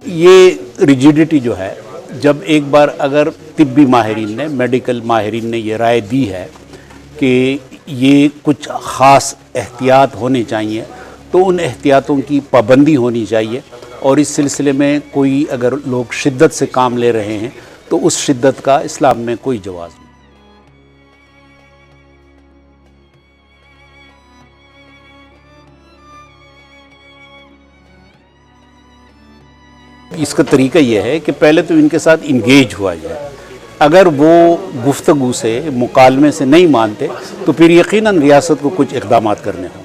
یہ ریجیڈیٹی جو ہے، جب ایک بار اگر طبی ماہرین نے، میڈیکل ماہرین نے یہ رائے دی ہے کہ یہ کچھ خاص احتیاط ہونی چاہیے، تو ان احتیاطوں کی پابندی ہونی چاہیے، اور اس سلسلے میں کوئی اگر لوگ شدت سے کام لے رہے ہیں تو اس شدت کا اسلام میں کوئی جواز نہیں۔ اس کا طریقہ یہ ہے کہ پہلے تو ان کے ساتھ انگیج ہوا جائے، اگر وہ گفتگو سے، مکالمے سے نہیں مانتے تو پھر یقیناً ریاست کو کچھ اقدامات کرنے ہوں۔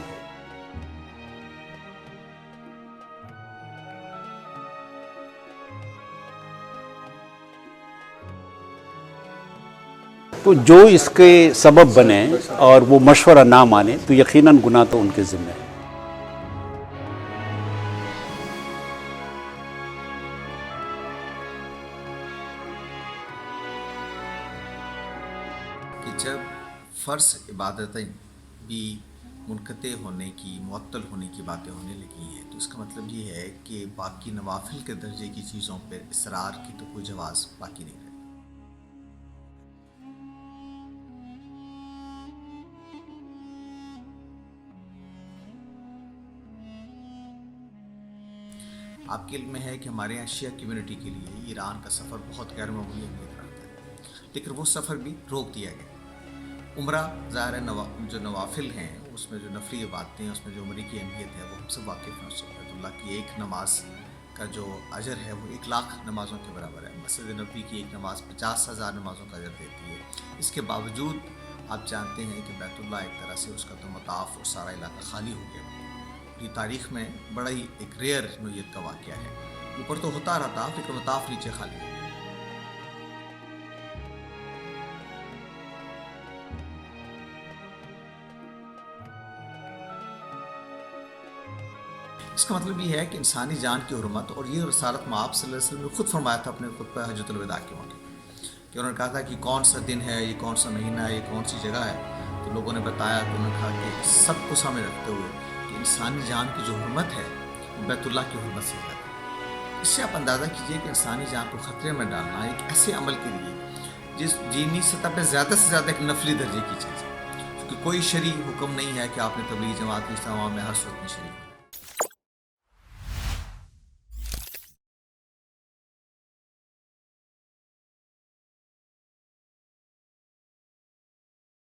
تو جو اس کے سبب بنے اور وہ مشورہ نہ مانے تو یقیناً گناہ تو ان کے ذمہ ہے۔ کہ جب فرض عبادتیں بھی منقطع ہونے کی، معطل ہونے کی باتیں ہونے لگی ہیں، تو اس کا مطلب یہ ہے کہ باقی نوافل کے درجے کی چیزوں پر اصرار کی تو کوئی جواز باقی نہیں رہتا۔ آپ کے علم میں ہے کہ ہمارے یہاں شیعہ کمیونٹی کے لیے ایران کا سفر بہت غیر معمولی اہمیت رکھتا ہے، لیکن وہ سفر بھی روک دیا گیا۔ عمرہ ظاہر ہے جو نوافل ہیں، اس میں جو نفلی عبادتیں ہیں، اس میں جو عمرے کی اہمیت ہے وہ ہم سب واقف ہیں۔ بیت اللہ کی ایک نماز کا جو اجر ہے وہ 1,00,000 نمازوں کے برابر ہے۔ مسجد نبوی کی ایک نماز 50,000 نمازوں کا اجر دیتی ہے۔ اس کے باوجود آپ جانتے ہیں کہ بیت اللہ ایک طرح سے اس کا تو مطاف اور سارا علاقہ خالی ہو گیا۔ یہ تاریخ میں بڑا ہی ایک ریئر نوعیت کا واقعہ ہے۔ اوپر تو ہوتا رہا تھا لیکن مطاف نیچے خالی ہو گیا۔ اس کا مطلب یہ ہے کہ انسانی جان کی حرمت، اور یہ رسالت مآب صلی اللہ علیہ وسلم نے خود فرمایا تھا اپنے خطبہ حجۃ الوداع کے موقع کہ انہوں نے کہا تھا کہ کون سا دن ہے، یہ کون سا مہینہ ہے، یہ کون سی جگہ ہے۔ تو لوگوں نے بتایا تو انہوں نے کہا کہ سب کو سامنے رکھتے ہوئے کہ انسانی جان کی جو حرمت ہے وہ بیت اللہ کی حرمت سے زیادہ ہے۔ اس سے آپ اندازہ کیجئے کہ انسانی جان کو خطرے میں ڈالنا ایک ایسے عمل کے لیے جس دینی سطح پہ زیادہ سے زیادہ ایک نفلی درجے کی چیز ہے، کیونکہ کوئی شرعی حکم نہیں ہے کہ آپ نے تبلیغی جماعت کے اجتماع میں ہر صورت میں شریک ہو۔